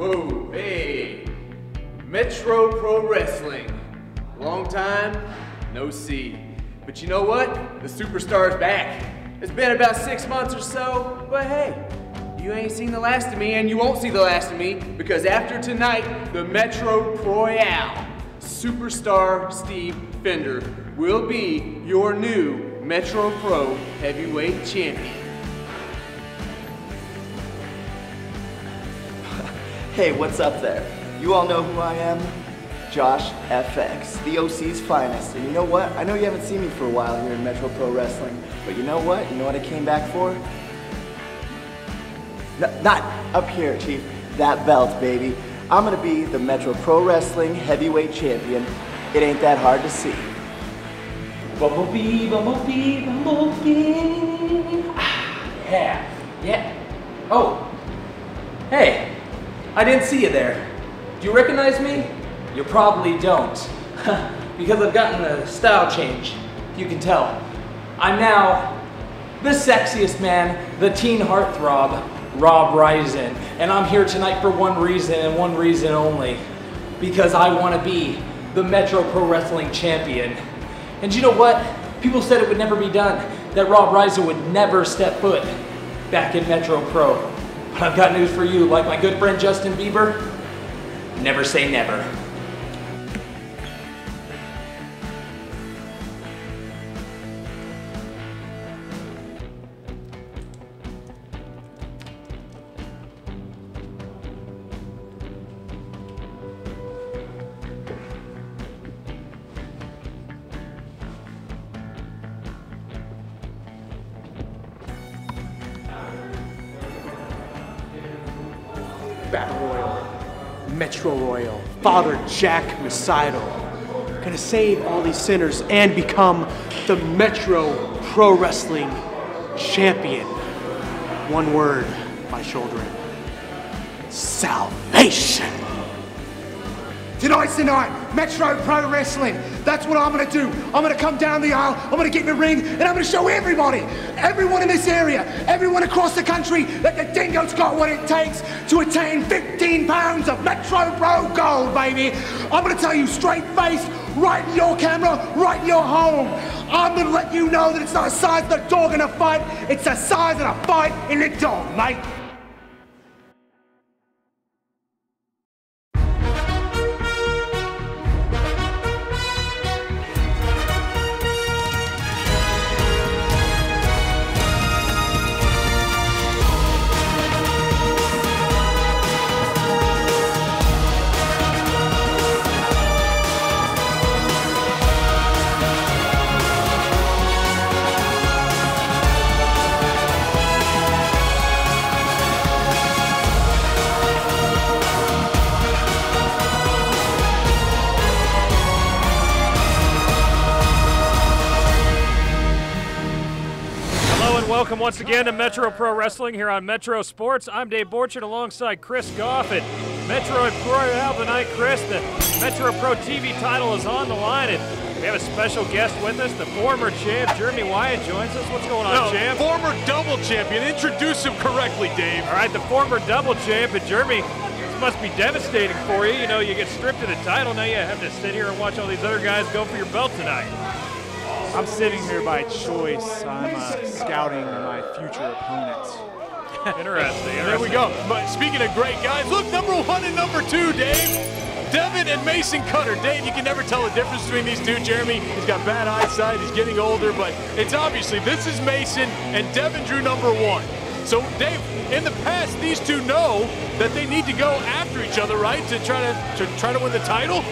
ho, hey. Metro Pro Wrestling. Long time, no see. But you know what? The superstar's back. It's been about 6 months or so, but hey, you ain't seen the last of me and you won't see the last of me because after tonight, the Metro Proyale, Superstar Steve Fender will be your new Metro Pro Heavyweight Champion. Hey, what's up there? You all know who I am? Josh FX, the OC's finest. And you know what? I know you haven't seen me for a while here in Metro Pro Wrestling, but you know what? You know what I came back for? Not up here, Chief. That belt, baby. I'm gonna be the Metro Pro Wrestling Heavyweight Champion. It ain't that hard to see. Bumblebee, bumblebee, bumblebee. Yeah. Oh. Hey. I didn't see you there. Do you recognize me? You probably don't. Because I've gotten a style change. You can tell. I'm now the sexiest man, the teen heartthrob, Rob Risen. And I'm here tonight for one reason and one reason only. Because I want to be the Metro Pro Wrestling Champion. And you know what? People said it would never be done. That Rob Risen would never step foot back in Metro Pro. But I've got news for you, like my good friend Justin Bieber, never say never. Battle Royal, Metro Royal, Father Jack Masidal, gonna save all these sinners and become the Metro Pro Wrestling Champion. One word, my children, salvation. Tonight's the night, Metro Pro Wrestling. That's what I'm gonna do. I'm gonna come down the aisle, I'm gonna get in the ring, and I'm gonna show everybody, everyone in this area, everyone across the country, that the Dingo's got what it takes to attain 15 pounds of Metro Pro gold, baby. I'm gonna tell you straight faced, right in your camera, right in your home. I'm gonna let you know that it's not the size of the dog in a fight, it's the size of the fight in the dog, mate. Welcome once again to Metro Pro Wrestling here on Metro Sports. I'm Dave Borchard alongside Chris Goff at Metro and Proyale tonight. Chris, the Metro Pro TV title is on the line, and we have a special guest with us. The former champ, Jeremy Wyatt, joins us. What's going on, champ? Former double champion. Introduce him correctly, Dave. All right, the former double champ, and Jeremy, this must be devastating for you. You know, you get stripped of the title, now you have to sit here and watch all these other guys go for your belt tonight. I'm sitting here by choice. I'm scouting my future opponents. Interesting. There we go. But speaking of great guys, look, number 1 and number 2, Dave. Devin and Mason Cutter. Dave, you can never tell the difference between these two. Jeremy, he's got bad eyesight, he's getting older, but it's obviously this is Mason and Devin drew number 1. So, Dave, in the past, these two know that they need to go after each other, right, to try to win the title?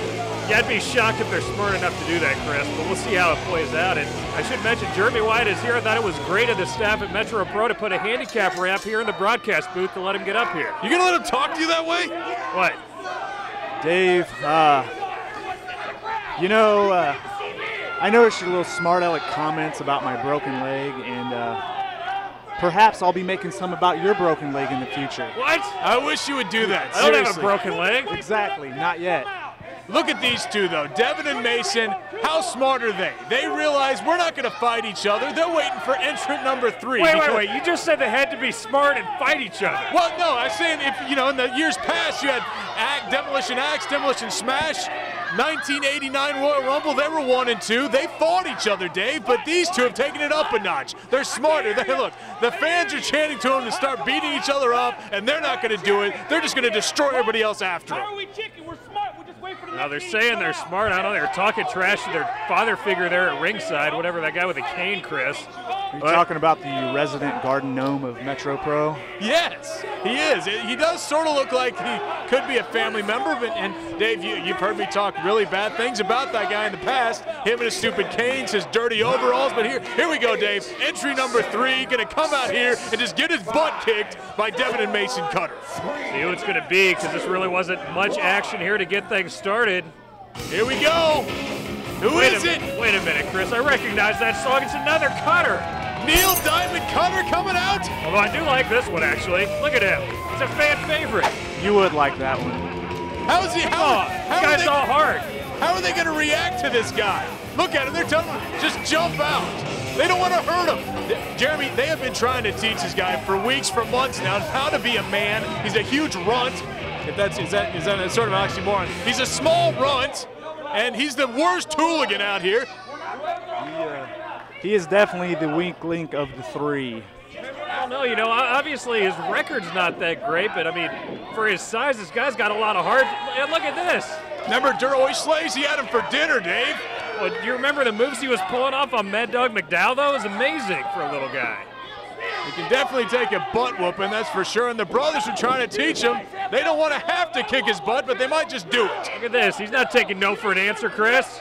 Yeah, I'd be shocked if they're smart enough to do that, Chris, but we'll see how it plays out. And I should mention, Jeremy Wyatt is here. I thought it was great of the staff at Metro Pro to put a handicap ramp here in the broadcast booth to let him get up here. You gonna let him talk to you that way? What? Dave, you know, I noticed your little smart aleck comments about my broken leg, and perhaps I'll be making some about your broken leg in the future. What? I wish you would do that. I don't have a broken leg. Exactly, not yet. Look at these two, though. Devin and Mason, how smart are they? They realize we're not going to fight each other. They're waiting for entrant number 3. Wait. You just said they had to be smart and fight each other. Well, no, I was saying if, in the years past, you had Demolition Axe, Demolition Smash, 1989 Royal Rumble, they were 1 and 2. They fought each other, Dave, but these two have taken it up a notch. They're smarter. Look, the fans are chanting to them to start beating each other up, and they're not going to do it. They're just going to destroy everybody else after them. How are we chicken? We're smart. We'll just wait for the Now they're saying they're smart. I don't know. They're talking trash to their father figure there at ringside, whatever that guy with the cane, Chris. Are you talking about the resident garden gnome of Metro Pro? Yes, he is. He does sort of look like he could be a family member. And Dave, you've heard me talk really bad things about that guy in the past. Him and his stupid canes, his dirty overalls. But here we go, Dave. Entry number 3, going to come out here and just get his butt kicked by Devin and Mason Cutter. See who it's going to be, because this really wasn't much action here to get things started. Here we go. Who is it? Wait a minute, Chris. I recognize that song. It's another Cutter. Neil Diamond Cutter coming out. Although I do like this one, actually. Look at him. It's a fan favorite. You would like that one. How's he? How guy's all hard. How are they going to react to this guy? Look at him. They're telling him, just jump out. They don't want to hurt him. Jeremy, they have been trying to teach this guy for weeks, for months now, how to be a man. He's a huge runt. Is that sort of an oxymoron? He's a small runt, and he's the worst hooligan out here. He is definitely the weak link of the 3. I don't know, obviously his record's not that great, but I mean, for his size, this guy's got a lot of heart. And look at this. Remember Duro Slays? He had him for dinner, Dave. Well, do you remember the moves he was pulling off on Mad Dog McDowell, though? It was amazing for a little guy. He can definitely take a butt whooping, that's for sure. And the brothers are trying to teach him. They don't want to have to kick his butt, but they might just do it. Look at this. He's not taking no for an answer, Chris.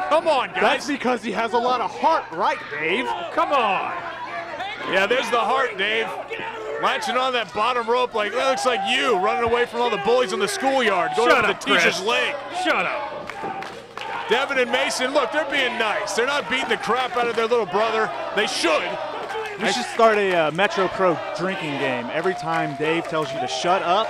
Come on, guys. That's because he has a lot of heart, right, Dave? Come on. Yeah, there's the heart, Dave. Latching on that bottom rope like that looks like you running away from all the bullies in the schoolyard, going up to teacher's leg. Shut up. Devin and Mason, look, they're being nice. They're not beating the crap out of their little brother. They should. We should start a Metro Pro drinking game. Every time Dave tells you to shut up,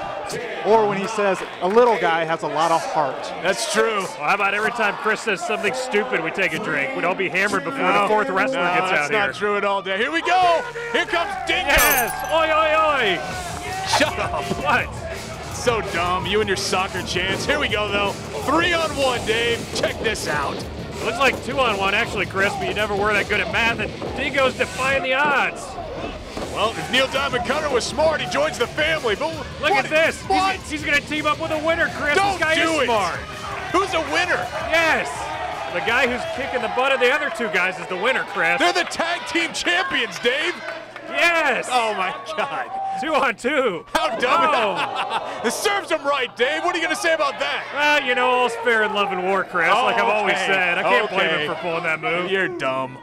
or when he says a little guy has a lot of heart. That's true. Well, how about every time Chris says something stupid, we take a drink? We'd all be hammered before the 4th wrestler gets out here. That's not true at all, Dave. Here we go. Here comes Dingo. Yes. Oi, oi, oi. Shut up. What? So dumb. You and your soccer chants. Here we go, though. 3-on-1, Dave. Check this out. It looks like 2-on-1, actually, Chris, but you never were that good at math, and Dingo's defying the odds. Well, if Neil Diamond Cutter was smart, he joins the family. But look at this. What? He's going to team up with a winner, Chris. Don't this guy do is it. smart. Who's a winner? Yes. The guy who's kicking the butt of the other 2 guys is the winner, Chris. They're the tag team champions, Dave. Yes. Oh, my God. 2-on-2. How dumb. This serves him right, Dave. What are you going to say about that? Well, all's fair in love and war, Chris, like I've always said. I can't blame him for pulling that move. You're dumb.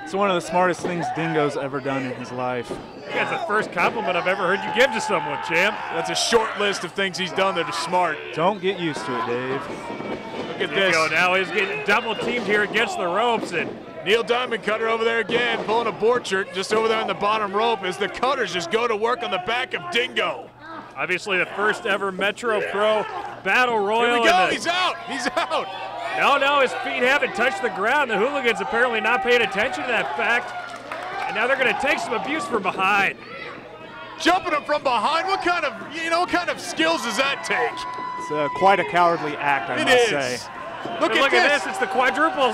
It's one of the smartest things Dingo's ever done in his life. That's the first compliment I've ever heard you give to someone, champ. That's a short list of things he's done that are smart. Don't get used to it, Dave. Look at this. Now he's getting double teamed here against the ropes, and Neil Diamond Cutter over there again, pulling a board shirt just over there on the bottom rope as the Cutters just go to work on the back of Dingo. Obviously the first ever Metro Pro Battle Royal. Here we go, he's out, he's out. No, his feet haven't touched the ground. The Hooligans apparently not paying attention to that fact. And now they're gonna take some abuse from behind. Jumping him from behind, what kind of skills does that take? It's quite a cowardly act, I must say. Look at this, it's the quadruple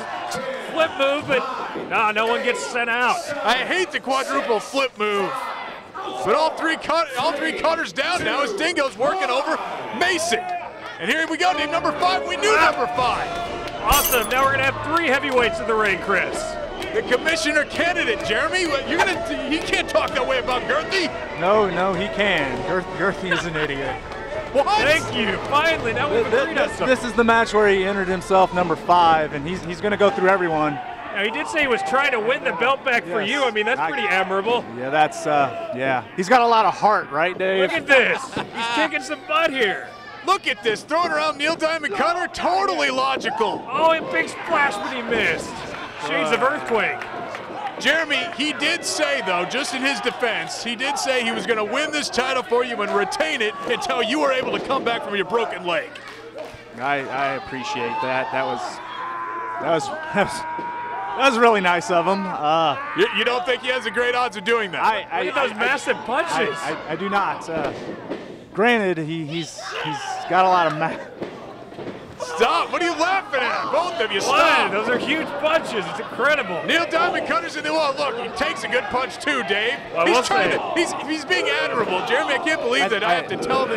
flip move, but no one gets sent out. I hate the quadruple flip move. But all three cutters down now as Dingo's working over Mason. And here we go, team number 5. We knew number 5. Awesome, now we're gonna have 3 heavyweights in the ring, Chris. The commissioner candidate, Jeremy. He can't talk that way about Girthy. No, he can. Girthy is an idiot. What? Thank you. Finally, now we've agreed on something. This is the match where he entered himself number 5, and he's going to go through everyone. Now, he did say he was trying to win the belt back for you. I mean, that's pretty admirable. Yeah, that's, yeah. He's got a lot of heart, right, Dave? Look at this. He's kicking some butt here. Look at this. Throwing around Neil Diamond Cutter. Totally logical. Oh, a big splash, but he missed. Shades of earthquake. Jeremy, he did say, though, just in his defense, he did say he was going to win this title for you and retain it until you were able to come back from your broken leg. I appreciate that. That was really nice of him. You don't think he has a great odds of doing that? Look at those massive punches. I do not. Granted, he's got a lot of Stop! What are you laughing at? Both of you, stop! Those are huge punches. It's incredible. Neil Diamond Cutter's in the wall. Look, he takes a good punch too, Dave. Well, he's being admirable. Jeremy, I can't believe that I have to tell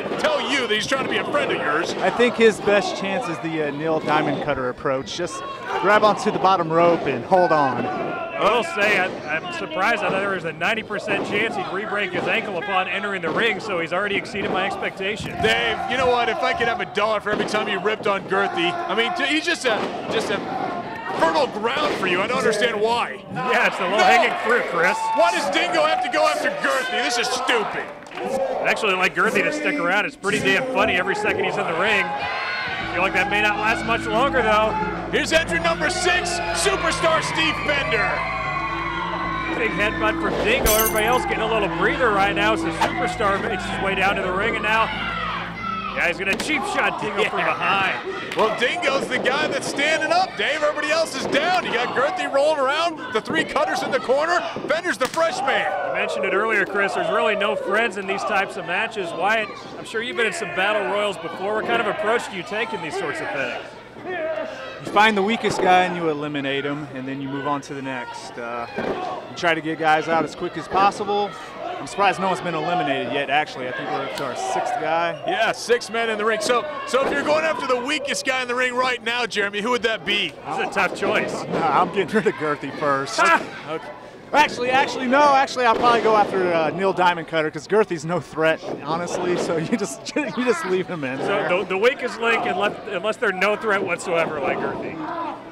you that he's trying to be a friend of yours. I think his best chance is the Neil Diamond Cutter approach. Just grab onto the bottom rope and hold on. I will say, I'm surprised. I thought there was a 90% chance he'd re-break his ankle upon entering the ring, so he's already exceeded my expectations. Dave, you know what? If I could have $1 for every time you ripped on Girthy, I mean, he's just a fertile ground for you. I don't understand why. Yeah, it's the low-hanging fruit, Chris. Why does Dingo have to go after Girthy? This is stupid. I actually like Girthy to stick around. It's pretty damn funny every second he's in the ring. I feel like that may not last much longer, though. Here's entry number 6, Superstar Steve Fender. Big headbutt from Dingo. Everybody else getting a little breather right now. So Superstar makes his way down to the ring, and now, yeah, he's gonna cheap shot Dingo from behind. Well, Dingo's the guy that's standing up, Dave. Everybody else is down. You got Girthy rolling around, the 3 cutters in the corner. Fender's the fresh man. I mentioned it earlier, Chris. There's really no friends in these types of matches. Wyatt, I'm sure you've been in some battle royals before. What kind of approach do you take in these sorts of things? You find the weakest guy and you eliminate him, and then you move on to the next. You try to get guys out as quick as possible. I'm surprised no one's been eliminated yet, actually. I think we're up to our 6th guy. Yeah, 6 men in the ring. So if you're going after the weakest guy in the ring right now, Jeremy, who would that be? This is a tough choice. Nah, I'm getting rid of Girthy first. Okay. Actually, no. Actually, I'll probably go after Neil Diamond Cutter because Girthy's no threat, honestly. So you just leave him in there. So the weakest link, unless they're no threat whatsoever, like Girthy.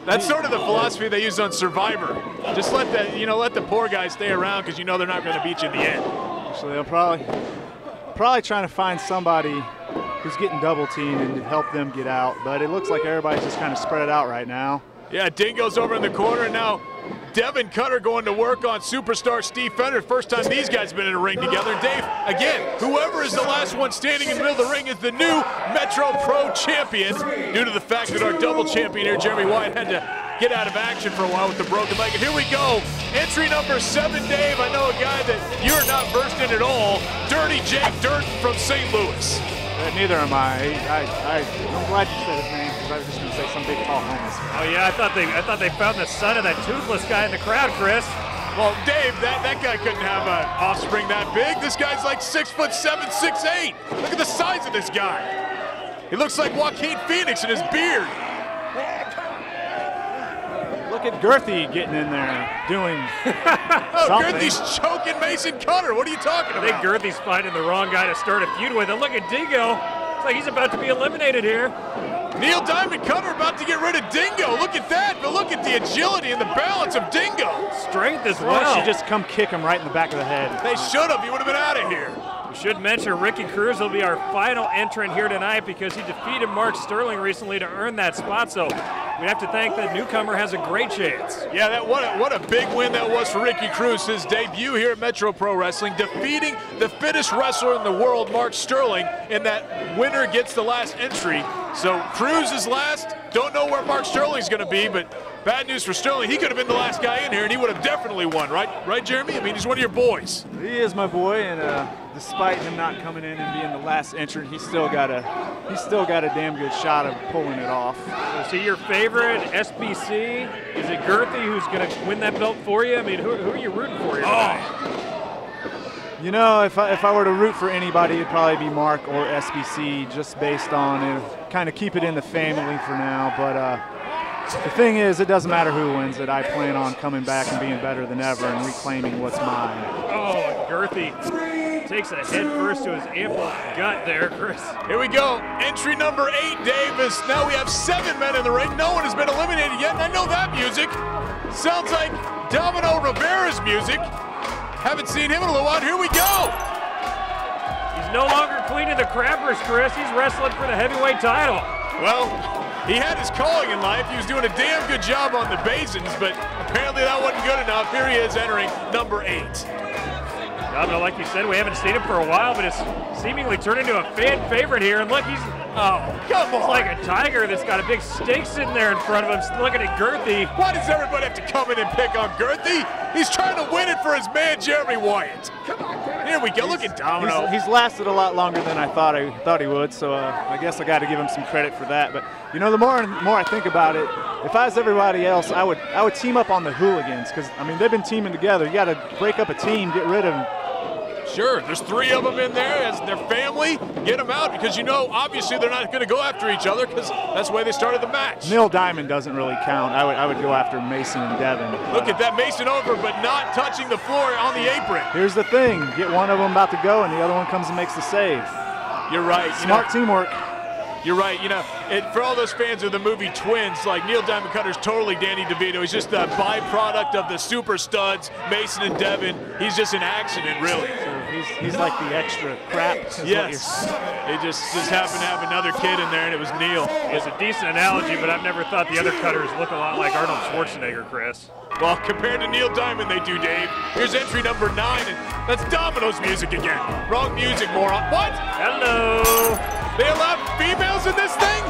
That's sort of the philosophy they use on Survivor. Just let the poor guy stay around because you know they're not going to beat you in the end. Actually, they'll probably trying to find somebody who's getting double teamed and help them get out. But it looks like everybody's just kind of spread out right now. Yeah, Dingo's over in the corner, and now Devin Cutter going to work on Superstar Steve Fender. First time these guys have been in a ring together. Dave, again, whoever is the last one standing in the middle of the ring is the new Metro Pro Champion, due to the fact that our double champion here, Jeremy Wyatt, had to get out of action for a while with the broken leg. And here we go, entry number 7, Dave. I know a guy that you're not versed in at all, Dirty Jake Dirt from St. Louis. Neither am I. I'm glad you said his name because I was just going to say some big tall homeless. Oh yeah, I thought they found the son of that toothless guy in the crowd, Chris. Well, Dave, that guy couldn't have an offspring that big. This guy's like 6'7", 6'8". Look at the size of this guy. He looks like Joaquin Phoenix in his beard. Look at Girthy getting in there, doing something. Girthy's choking Mason Cutter. What are you talking about? I think Girthy's finding the wrong guy to start a feud with. And look at Dingo. It's like he's about to be eliminated here. Neil Diamond Cutter about to get rid of Dingo. Look at that, but look at the agility and the balance of Dingo. Strength as Why well. don't you just come kick him right in the back of the head? They should have. He would have been out of here. We should mention Ricky Cruz will be our final entrant here tonight because he defeated Mark Sterling recently to earn that spot. So we have to thank the newcomer has a great chance. Yeah, what a big win that was for Ricky Cruz. His debut here at Metro Pro Wrestling, defeating the fittest wrestler in the world, Mark Sterling, and that winner gets the last entry. So Cruz is last. Don't know where Mark Sterling's going to be, but bad news for Sterling. He could have been the last guy in here, and he would have definitely won, right? Right, Jeremy? I mean, he's one of your boys. He is my boy, and despite him not coming in and being the last entrant, he's still got a damn good shot of pulling it off. So your favorite SBC? Is it Girthy who's going to win that belt for you? I mean, who are you rooting for here tonight? You know, if I were to root for anybody, it'd probably be Mark or SBC, just based on kind of keep it in the family for now. But the thing is, it doesn't matter who wins it. I plan on coming back and being better than ever and reclaiming what's mine. Oh, Girthy takes a head first to his ample gut there, Chris. Here we go. Entry number 8, Davis. Now we have 7 men in the ring. No one has been eliminated yet, and I know that music. Sounds like Domino Rivera's music. Haven't seen him in a little while. Here we go. He's no longer queen of the Crappers, Chris. He's wrestling for the heavyweight title. Well, he had his calling in life. He was doing a damn good job on the Basins, but apparently that wasn't good enough. Here he is entering number 8. Domino, like you said, we haven't seen him for a while, but it's seemingly turned into a fan favorite here. And look, he's Come on. It's like a tiger that's got a big steak sitting there in front of him, looking at Girthy. Why does everybody have to come in and pick on Girthy? He's trying to win it for his man, Jeremy Wyatt. Here we go. Look at Domino. He's lasted a lot longer than I thought he would, so I guess I got to give him some credit for that. But you know, the more and more I think about it, if I was everybody else, I would team up on the Hooligans, because I mean they've been teaming together. You got to break up a team, get rid of them. Sure, there's 3 of them in there as their family. Get them out, because you know, obviously they're not going to go after each other, because that's the way they started the match. Neil Diamond doesn't really count. I would go after Mason and Devin. Look at that, Mason over, but not touching the floor on the apron. Here's the thing, get one of them about to go and the other one comes and makes the save. You're right. Smart teamwork. You're right. You know, for all those fans of the movie Twins, like Neil Diamond Cutter's totally Danny DeVito. He's just a byproduct of the super studs, Mason and Devin. He's just an accident, really. So he's like the extra crap. Yes. They just happened to have another kid in there, and it was Neil. It's a decent analogy, but I've never thought the other Cutters look a lot like Arnold Schwarzenegger, Chris. Well, compared to Neil Diamond, they do, Dave. Here's entry number 9, and that's Domino's music again. Wrong music, moron. What? Hello. They allowed females in this thing?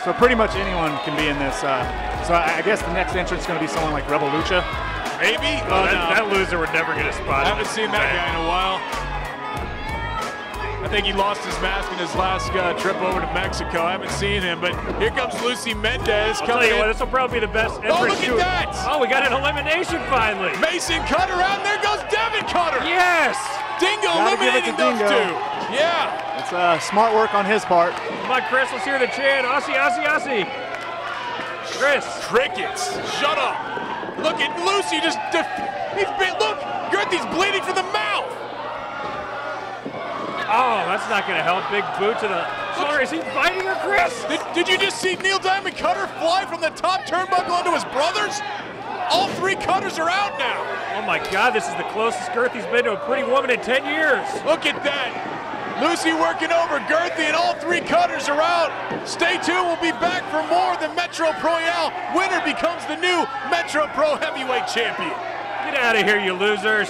So pretty much anyone can be in this. So I guess the next entrant's going to be someone like Rebel Lucha. Maybe? That loser would never get a spot. I haven't seen that guy in a while. I think he lost his mask in his last trip over to Mexico. I haven't seen him, but here comes Lucy Mendez coming in. This will probably be the best entrance. Oh, look at that! Oh, we got an elimination finally. Mason Cutter out, and there goes Devin Cutter. Yes! Dingo eliminating those 2. Yeah. It's smart work on his part. Come on, Chris, let's hear the chant. Aussie, Aussie, Aussie. Chris. Crickets, shut up. Look at Lucy just, look, Girthy's bleeding from the mouth. Oh, that's not going to help. Big boot to the shoulder. Is he fighting her, Chris? Did you just see Neil Diamond Cutter fly from the top turnbuckle onto his brothers? All 3 Cutters are out now. Oh my God, this is the closest Girthy's been to a pretty woman in 10 years. Look at that. Lucy working over Girthy, and all 3 Cutters are out. Stay tuned, we'll be back for more than Metro Proyale. Winner becomes the new Metro Pro Heavyweight Champion. Get out of here, you losers.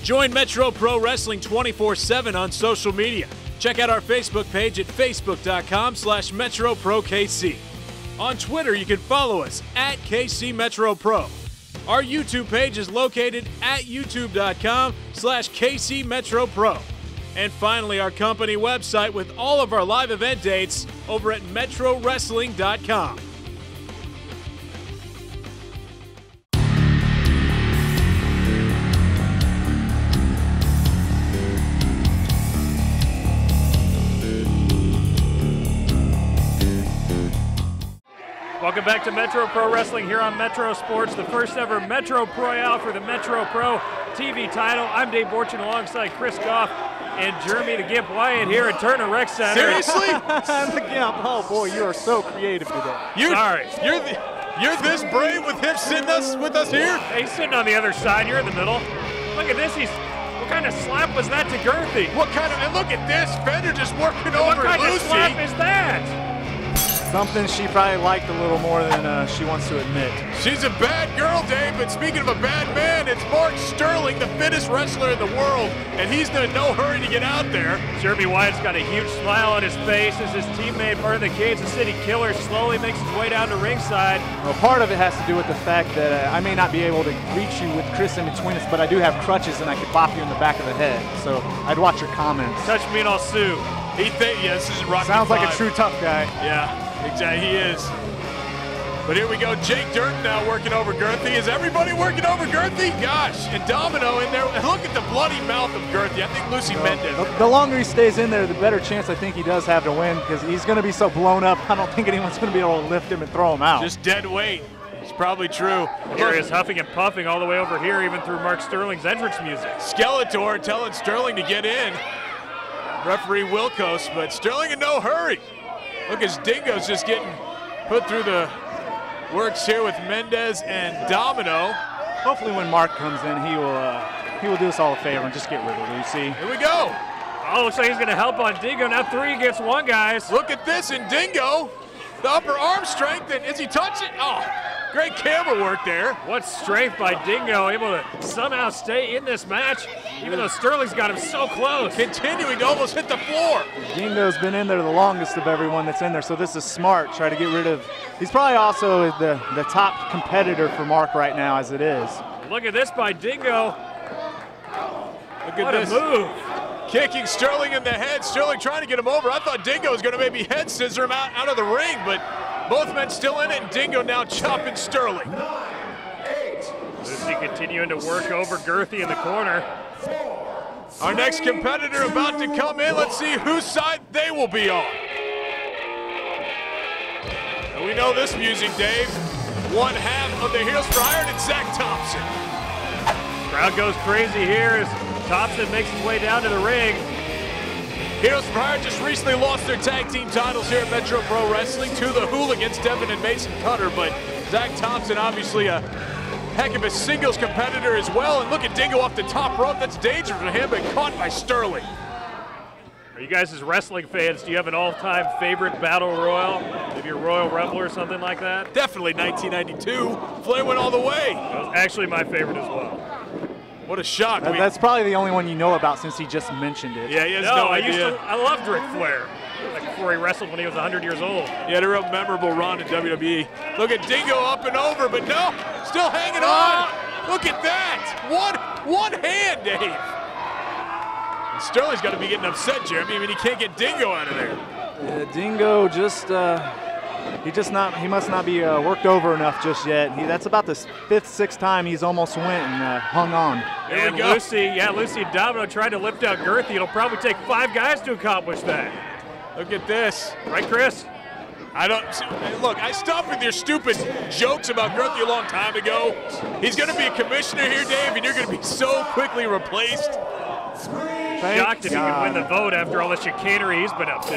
Join Metro Pro Wrestling 24/7 on social media. Check out our Facebook page at facebook.com/MetroProKC. On Twitter, you can follow us at KC Metro Pro. Our YouTube page is located at youtube.com/KC Metro Pro. And finally, our company website with all of our live event dates over at MetroWrestling.com. Welcome back to Metro Pro Wrestling here on Metro Sports, the first ever Metro Proyale for the Metro Pro TV title. I'm Dave Borchin alongside Chris Goff and Jeremy the Gimp Wyatt here at Turner Rec Center. Seriously? I'm the Gimp. Oh boy, you are so creative today. Sorry. You're this brave with him sitting with us here? He's sitting on the other side. You're in the middle. Look at this. What kind of slap was that to Girthy? And look at this. Fender just working over What kind Lucy. of slap is that? Something she probably liked a little more than she wants to admit. She's a bad girl, Dave, but speaking of a bad man, it's Mark Sterling, the fittest wrestler in the world, and he's in no hurry to get out there. Jeremy Wyatt's got a huge smile on his face as his teammate, part of the Kansas City Killer, slowly makes his way down to ringside. Well, part of it has to do with the fact that I may not be able to reach you with Chris in between us, but I do have crutches and I could bop you in the back of the head. So I'd watch your comments. Touch me and I'll sue. This is Rocky Sounds like 5. a true tough guy. Yeah, exactly, he is. But here we go, Jake Durden now working over Girthy. Is everybody working over Girthy? Gosh, and Domino in there. Look at the bloody mouth of Girthy. I think Lucy Mendez. The longer he stays in there, the better chance I think he does have to win, because he's going to be so blown up, I don't think anyone's going to be able to lift him and throw him out. Just dead weight. He's probably true. Here is huffing and puffing all the way over here, even through Mark Sterling's entrance music. Skeletor telling Sterling to get in. Referee Wilkos, but Sterling in no hurry. Look, as Dingo's just getting put through the works here with Mendez and Domino. Hopefully when Mark comes in, he will do us all a favor and just get rid of Lucy. Here we go. Oh, looks like he's going to help on Dingo. Now 3 against 1, guys. Look at this, and Dingo, the upper arm strength, and is he touching? Oh, great camera work there. What strength by Dingo, able to somehow stay in this match, even though Sterling's got him so close. Continuing to almost hit the floor. Dingo's been in there the longest of everyone that's in there, so this is smart. Try to get rid of. He's probably also the top competitor for Mark right now, as it is. Look at this by Dingo. Look at what this. a move. Kicking Sterling in the head. Sterling trying to get him over. I thought Dingo was going to maybe head scissor him out of the ring, but both men still in it, and Dingo now chopping Sterling. Lucy continuing to work over Girthy in the corner. Our next competitor about to come in. Let's see whose side they will be on. And we know this music, Dave. One half of the Heroes for Hire, and it's Zach Thompson. Crowd goes crazy here as Thompson makes his way down to the ring. Heroes for Hire just recently lost their tag team titles here at Metro Pro Wrestling to the Hooligans, Devin and Mason Cutter, but Zach Thompson obviously a heck of a singles competitor as well. And look at Dingo off the top rope. That's dangerous for him, but caught by Sterling. Are you guys as wrestling fans, do you have an all-time favorite battle royal? Maybe your Royal Rumble or something like that? Definitely 1992. Flair went all the way. That was actually my favorite as well. What a shock. That's probably the only one you know about since he just mentioned it. Yeah, he has no idea. I loved Ric Flair. Like before he wrestled when he was 100 years old. He had a real memorable run in WWE. Look at Dingo up and over, but no, still hanging on. Look at that. One hand, Dave. And Sterling's got to be getting upset, Jeremy. I mean, he can't get Dingo out of there. Dingo just, he must not be worked over enough just yet. That's about the 5th, 6th time he's almost went and hung on. And Lucy and Domino tried to lift out Girthy. It'll probably take 5 guys to accomplish that. Look at this. Right, Chris? Look, I stopped with your stupid jokes about Girthy a long time ago. He's going to be a commissioner here, Dave, and you're going to be so quickly replaced. Shocked if he can win the vote after all the chicanery he's been up to.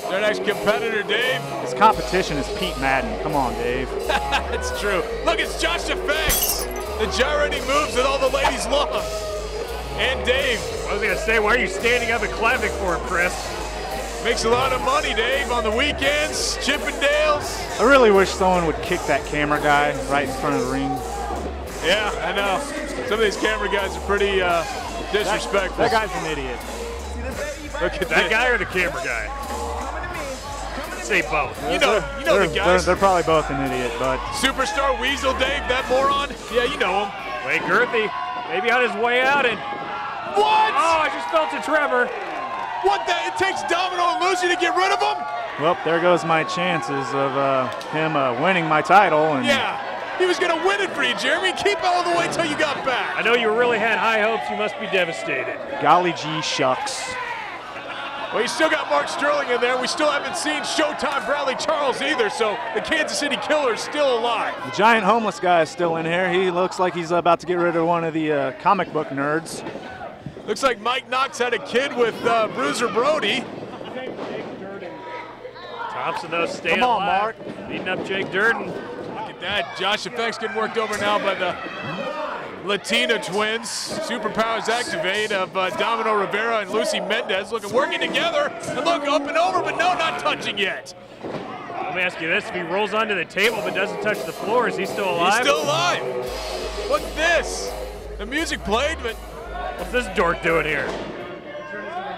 Their next competitor, Dave. His competition is Pete Madden. Come on, Dave. That's true. Look, it's Josh FX. The gyrating moves that all the ladies love. And Dave. I was going to say, why are you standing up and clapping for him, Chris? Makes a lot of money, Dave, on the weekends, Chippendales. I really wish someone would kick that camera guy right in front of the ring. Yeah, I know. Some of these camera guys are pretty disrespectful. That guy's an idiot. Look at that guy or the camera guy? Say both. You know the guys. They're probably both an idiot, but. Superstar Weasel, Dave, that moron? Yeah, you know him. Wait, Girthy, maybe on his way out and. What? Oh, I just felt a tremor. What the? It takes Domino and Lucy to get rid of him? Well, there goes my chances of him winning my title. And yeah, he was going to win it for you, Jeremy. Keep all the way until you got back. I know you really had high hopes. You must be devastated. Golly gee shucks. Well, you still got Mark Sterling in there. We still haven't seen Showtime Bradley Charles either, so the Kansas City Killer is still alive. The giant homeless guy is still in here. He looks like he's about to get rid of one of the comic book nerds. Looks like Mike Knox had a kid with Bruiser Brody. Thompson, though, staying Come on, alive. Mark. Beating up Jake Durden. Look at that. Josh FX getting worked over now by the Latina twins. Superpowers activate of Domino Rivera and Lucy Mendez. Working together. And look, up and over, but no, not touching yet. Let me ask you this. If he rolls onto the table but doesn't touch the floor, is he still alive? He's still alive. What's this? The music played, but... What's this dork doing here?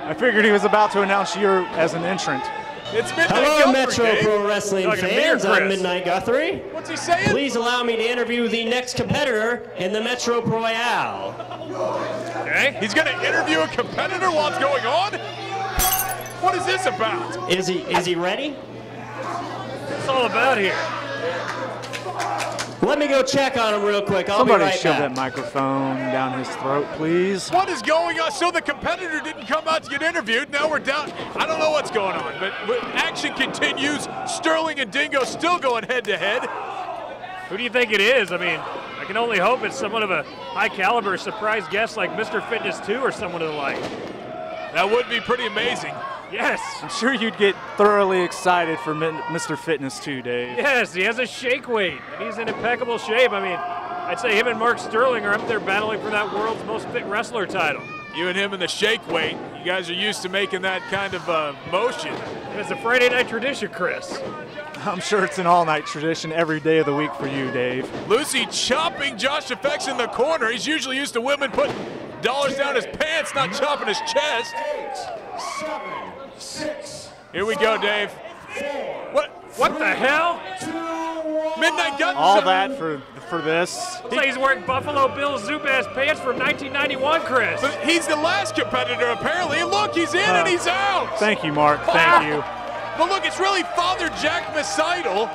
I figured he was about to announce you as an entrant. It's Midnight Hello, Guthrie, Metro Dave. Pro Wrestling Like fans. I'm Midnight Guthrie. What's he saying? Please allow me to interview the next competitor in the Metro Proyale. Okay. He's going to interview a competitor while it's going on? What is this about? Is he ready? What's this all about here? Let me go check on him real quick. I'll Somebody be right shove back. that microphone down his throat, please. What is going on? So the competitor didn't come out to get interviewed. Now we're down. I don't know what's going on, but action continues. Sterling and Dingo still going head to head. Who do you think it is? I mean, I can only hope it's someone of a high-caliber surprise guest like Mr. Fitness 2 or someone of the like. That would be pretty amazing. Yes. I'm sure you'd get thoroughly excited for Mr. Fitness too, Dave. Yes, he has a shake weight, and he's in impeccable shape. I mean, I'd say him and Mark Sterling are up there battling for that world's most fit wrestler title. You and him in the shake weight. You guys are used to making that kind of motion. It's a Friday night tradition, Chris. I'm sure it's an all-night tradition every day of the week for you, Dave. Lucy chopping Josh FX in the corner. He's usually used to women putting dollars down his pants, not chopping his chest. 8, 7, 6. Here we go, Dave. What the hell? Midnight Gun. All that for this. Looks like he's wearing Buffalo Bill Zubaz pants from 1991, Chris. But he's the last competitor, apparently. Look, he's in and he's out. Thank you, Mark. Thank you. But look, it's really Father Jack Misidle.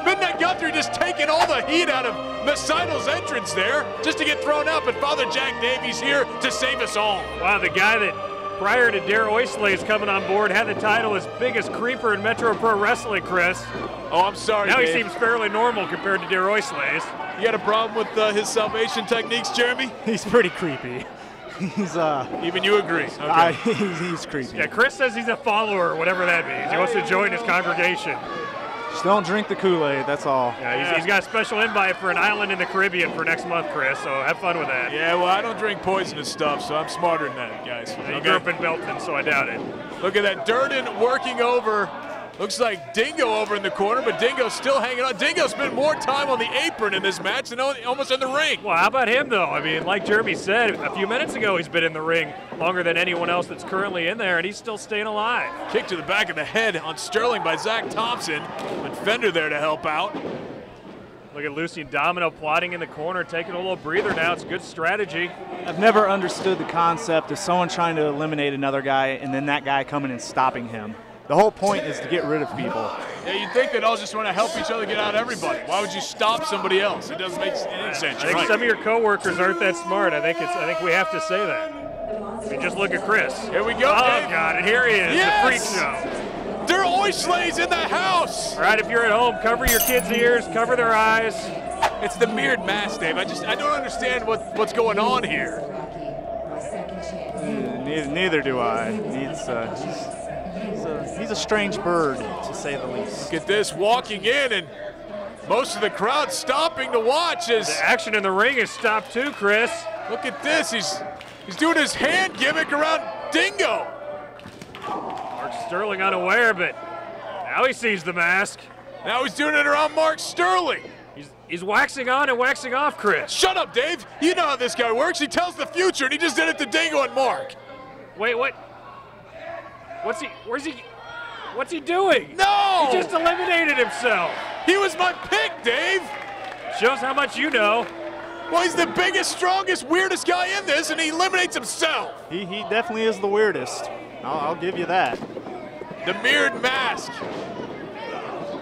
Midnight Guthrie just taking all the heat out of Misidle's entrance there just to get thrown out. But Father Jack Davies here to save us all. Wow, the guy that prior to Dare Oislays coming on board had the title as biggest creeper in Metro Pro Wrestling, Chris. Oh, I'm sorry, Now Dave. he seems fairly normal compared to Dare Oislays. You got a problem with his salvation techniques, Jeremy? He's pretty creepy. He's Even you agree. Okay. he's creepy. Yeah, Chris says he's a follower, whatever that means. He wants to join his congregation. Just don't drink the Kool-Aid, that's all. Yeah, he's got a special invite for an island in the Caribbean for next month, Chris, so have fun with that. Yeah, well, I don't drink poisonous stuff, so I'm smarter than that, guys. You grew up in Belton, so I doubt it. Look at that. Durden working over. Looks like Dingo over in the corner, but Dingo's still hanging on. Dingo spent more time on the apron in this match than almost in the ring. Well, how about him, though? I mean, like Jeremy said, a few minutes ago he's been in the ring longer than anyone else that's currently in there, and he's still staying alive. Kick to the back of the head on Sterling by Zach Thompson, but Fender there to help out. Look at Lucy and Domino plotting in the corner, taking a little breather now. It's a good strategy. I've never understood the concept of someone trying to eliminate another guy and then that guy coming and stopping him. The whole point is to get rid of people. Yeah, you'd think they'd all just want to help each other get out everybody. Why would you stop somebody else? It doesn't make any sense. I think some of your coworkers aren't that smart. I think we have to say that. I mean, just look at Chris. Here we go. Oh, Dave. God, and here he is, Yes! the freak show. Dare Oislays in the house. All right, if you're at home, cover your kids' ears, cover their eyes. It's the mirrored mask, Dave. I don't understand what's going on here. Neither do I. He's a strange bird, to say the least. Look at this, walking in, and most of the crowd stopping to watch as The action in the ring is stopped too, Chris. look at this. He's doing his hand gimmick around Dingo. Mark Sterling unaware, but now he sees the mask. Now he's doing it around Mark Sterling. He's waxing on and waxing off, Chris. Shut up, Dave. You know how this guy works. He tells the future, and he just did it to Dingo and Mark. Wait, what? What's he doing? No! He just eliminated himself. He was my pick, Dave. Shows how much you know. Well, he's the biggest, strongest, weirdest guy in this, and he eliminates himself. He definitely is the weirdest. I'll give you that. The mirrored mask.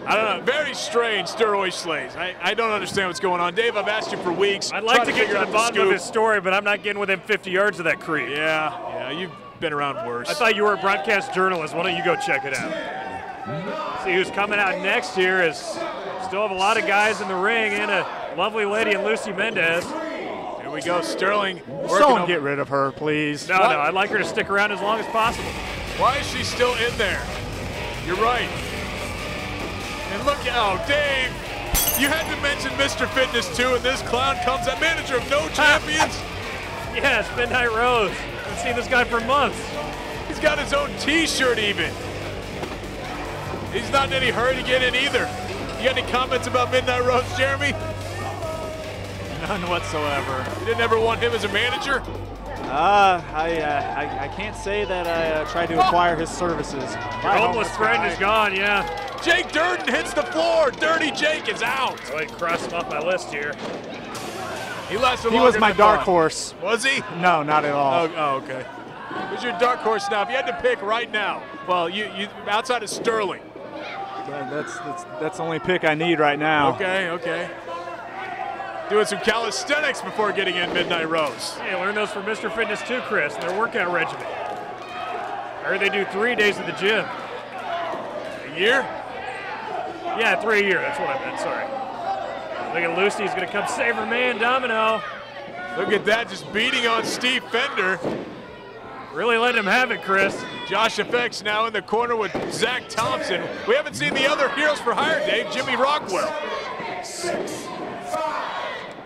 I don't know, very strange, Dare Oislays. I don't understand what's going on. Dave, I've asked you for weeks. I'd like trying to get figure to out the bottom scoop. of his story, but I'm not getting within 50 yards of that creep. Yeah, you've been around worse. I thought you were a broadcast journalist. Why don't you go check it out? See who's coming out next here is still have a lot of guys in the ring and a lovely lady in Lucy Mendez. Here we go, Sterling. Someone get rid of her, please. No, I'd like her to stick around as long as possible. Why is she still in there? You're right. And look, Dave, you had to mention Mr. Fitness too, and this clown comes out, manager of No Champions. Yes, Midnight Rose. I've seen this guy for months. He's got his own T-shirt even. He's not in any hurry to get in either. You got any comments about Midnight Rose, Jeremy? None whatsoever. You didn't ever want him as a manager? I can't say that I tried to acquire his services. Your homeless friend is gone, yeah. Jake Durden hits the floor. Dirty Jake is out. Go ahead and cross him off my list here. He lasted He longer was my than I dark thought. horse. Was he? No, not at all. Oh, okay. Who's your dark horse now? If you had to pick right now, well, you outside of Sterling. That's the only pick I need right now. Okay. Doing some calisthenics before getting in Midnight Rose. Hey, learn those from Mr. Fitness too, Chris, and their workout regimen. I heard they do 3 days at the gym. A year? Yeah, 3 a year. That's what I meant. Sorry. Look at Lucy, he's gonna come save her man, Domino. Look at that, just beating on Steve Fender. Really letting him have it, Chris. Josh FX now in the corner with Zach Thompson. We haven't seen the other Heroes for Hire, Dave, Jimmy Rockwell.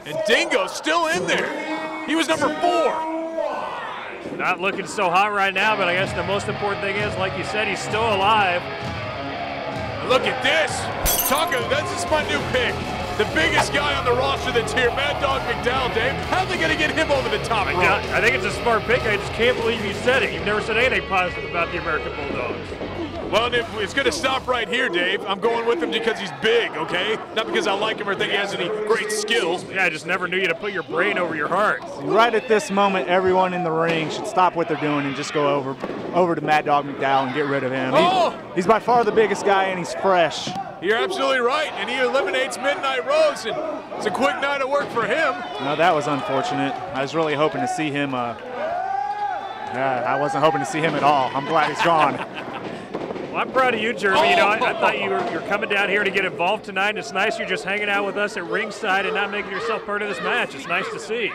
And Dingo still in there. He was number 4. Not looking so hot right now, but I guess the most important thing is, like you said, he's still alive. And look at this. This is my new pick. The biggest guy on the roster that's here, Mad Dog McDowell, Dave. How are they going to get him over the top rope? I think it's a smart pick. I just can't believe you said it. You've never said anything positive about the American Bulldogs. Well, it's going to stop right here, Dave. I'm going with him because he's big, okay? Not because I like him or think he has any great skills. Yeah, I just never knew you to put your brain over your heart. Right at this moment, everyone in the ring should stop what they're doing and just go over to Mad Dog McDowell and get rid of him. Oh! He's by far the biggest guy, and he's fresh. You're absolutely right, and he eliminates Midnight Rose, and it's a quick night of work for him. No, that was unfortunate. I was really hoping to see him. I wasn't hoping to see him at all. I'm glad he's gone. Well, I'm proud of you, Jeremy. You know, I thought you're coming down here to get involved tonight. It's nice you're just hanging out with us at ringside and not making yourself part of this match. It's nice to see.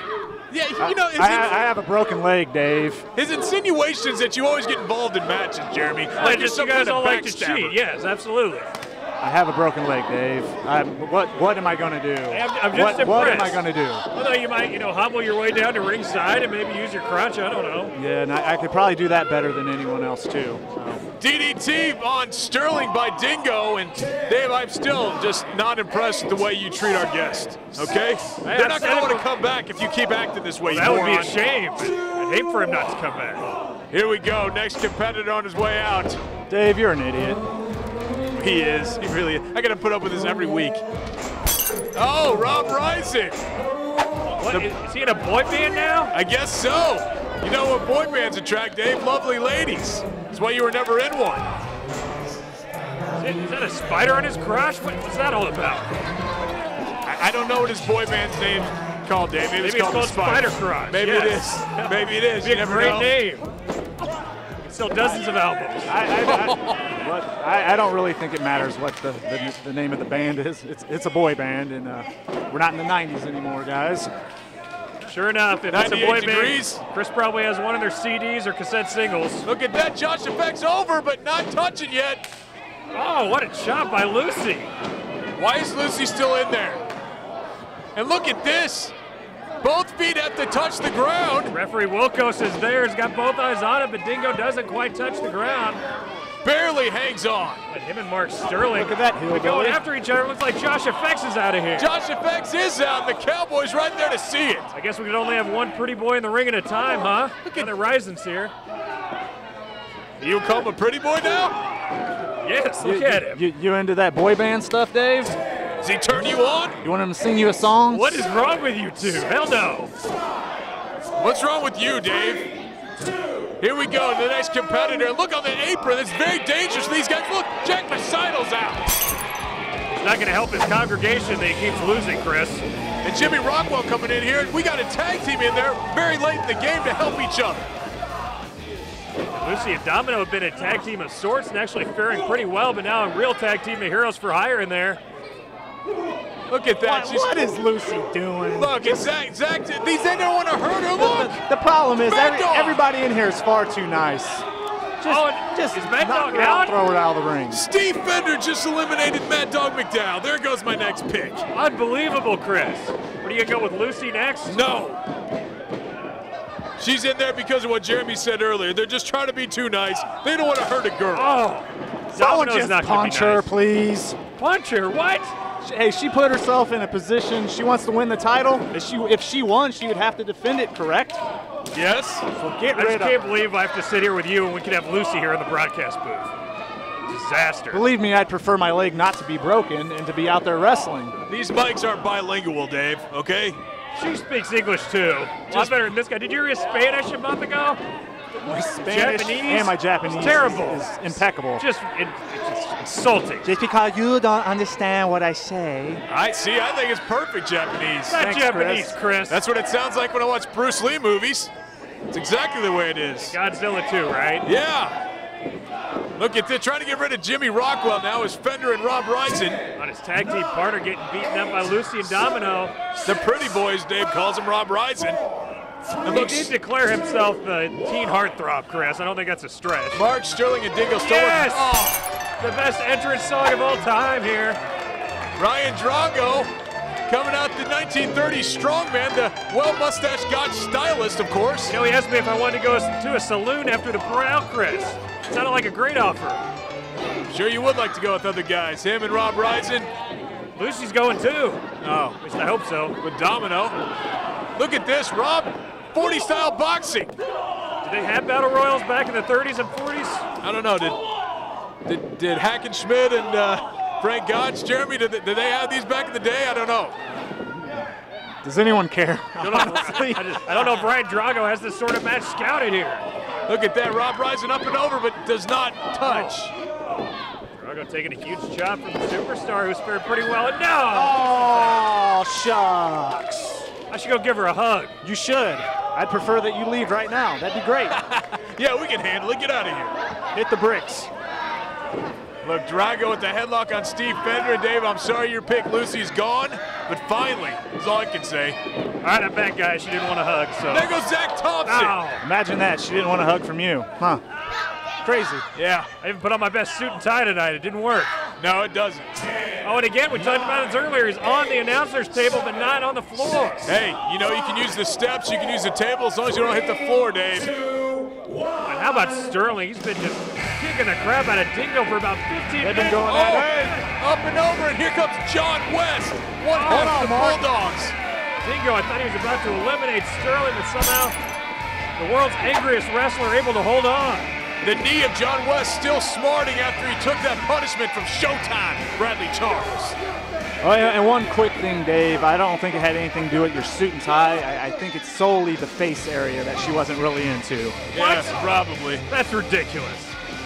Yeah, you know, I have a broken leg, Dave. His insinuations that you always get involved in matches, Jeremy. Like just you guys all like to cheat. Yes, absolutely. I have a broken leg, Dave. What am I going to do? I'm just impressed. What am I going to do? Although you might, hobble your way down to ringside and maybe use your crutch. I don't know. Yeah, and I could probably do that better than anyone else, too. So. DDT on Sterling by Dingo, and Dave, I'm still just not impressed with the way you treat our guest, okay? They're not going to want to come back if you keep acting this way, That would be a shame. I'd hate for him not to come back. Here we go, next competitor on his way out. Dave, you're an idiot. He is, he really is. I got to put up with this every week. Oh, Rob Rising. What, is he in a boy band now? I guess so. You know what boy bands attract, Dave? Lovely ladies. That's why you were never in one. Is that a spider on his crotch? What's that all about? I don't know what his boy band's name's called, Dave. Maybe it's called Spider Crotch. Maybe yes. it is. Maybe it is. It'd be a great name. Sell dozens of albums. I don't really think it matters what the name of the band is. It's a boy band, and we're not in the 90s anymore, guys. Sure enough, if it's a boy band, Chris probably has one of their CDs or cassette singles. Look at that, Josh FX over, but not touching yet. Oh, what a chop by Lucy. Why is Lucy still in there? And look at this. Both feet have to touch the ground. Referee Wilkos is there. He's got both eyes on it, but Dingo doesn't quite touch the ground. Barely hangs on. But him and Mark Sterling, look at that they're going after each other. Looks like Josh FX is out of here. Josh FX is out, and the Cowboys right there to see it. I guess we could only have one pretty boy in the ring at a time, huh? Look at the Rising's here. You call him a pretty boy now? Yes, look at him. You into that boy band stuff, Dave? Does he turn you on? You want him to sing you a song? What is wrong with you two? Hell no. What's wrong with you, Dave? Here we go, the next competitor. Look on the apron, it's very dangerous for these guys. Look, Jack Masaido's out. It's not gonna help his congregation that he keeps losing, Chris. And Jimmy Rockwell coming in here. We got a tag team in there very late in the game to help each other. Lucy and Domino have been a tag team of sorts and actually faring pretty well, but now a real tag team of Heroes for Hire in there. Look at that. What is Lucy doing? Look, it's Zach. These they don't want to hurt her. Look. The problem is everybody in here is far too nice. Just is Mad knock Dog her out, out? throw her out of the ring. Steve Fender just eliminated Mad Dog McDowell. There goes my next pick. Unbelievable, Chris. What are you gonna go with Lucy next? No. She's in there because of what Jeremy said earlier. They're just trying to be too nice. They don't want to hurt a girl. Oh, Someone Domino's just not gonna punch be her, nice. please. Punch her? What? Hey, she put herself in a position. She wants to win the title. If she won, she would have to defend it, correct? Yes. So get I rid just of can't believe I have to sit here with you and we could have Lucy here in the broadcast booth. Disaster. Believe me, I'd prefer my leg not to be broken and to be out there wrestling. These mics aren't bilingual, Dave, okay? She speaks English too. A lot better than this guy. Did you hear his Spanish a month ago? My Spanish Japanese? and my Japanese It's terrible. is impeccable. It's just insulting. Just because you don't understand what I say. I think it's perfect Japanese. It's not Thanks, Japanese, Chris. That's what it sounds like when I watch Bruce Lee movies. It's exactly the way it is. Godzilla too, right? Yeah. Look at this, trying to get rid of Jimmy Rockwell now is Fender and Rob Rison. On his tag team partner getting beaten up by Lucy and Domino. The pretty boys, Dave calls him Rob Rison. He did declare himself the teen heartthrob, Chris. I don't think that's a stretch. Mark Sterling and Dingo still yes! The best entrance song of all time here. Ryan Drago coming out the 1930s strongman, the well-mustached Gotch stylist, of course. You know, he asked me if I wanted to go to a saloon after the Proyale, Chris. Sounded like a great offer. I'm sure you would like to go with other guys. Him and Rob Rison. Lucy's going too. Oh. At least I hope so. With Domino. Look at this, Rob. 40-style boxing. Did they have battle royals back in the 30s and 40s? I don't know. Did Hackenschmidt and Frank Gotch, Jeremy, did they have these back in the day? I don't know. Does anyone care? I don't know if Ryan Drago has this sort of match scouted here. Look at that, Rob rising up and over, but does not touch. Drago taking a huge chop from the superstar, who's fared pretty well. And no! Oh, shucks. I should go give her a hug. You should. I'd prefer that you leave right now. That'd be great. Yeah, we can handle it. Get out of here. Hit the bricks. Look, Drago with the headlock on Steve Fender. And Dave, I'm sorry your pick, Lucy's gone, but finally, that's all I can say. All right, I'm back, guys. She didn't want a hug, so. There goes Zach Thompson. Ow. Imagine that. She didn't want a hug from you. Huh. Crazy. Yeah, I even put on my best suit and tie tonight. It didn't work. No, it doesn't. Oh, and again, we talked about it earlier. He's on the announcer's table, but not on the floor. Hey, you know, you can use the steps, you can use the table, as long as you don't hit the floor, Dave. And how about Sterling? He's been just kicking the crap out of Dingo for about 15 minutes. They've been going at it. Up and over, and here comes John West. One half of the Bulldogs. Dingo, I thought he was about to eliminate Sterling, but somehow the world's angriest wrestler able to hold on. The knee of John West still smarting after he took that punishment from Showtime, Bradley Charles. Oh, yeah, and one quick thing, Dave. I don't think it had anything to do with your suit and tie. I think it's solely the face area that she wasn't really into. Yes, probably. That's ridiculous.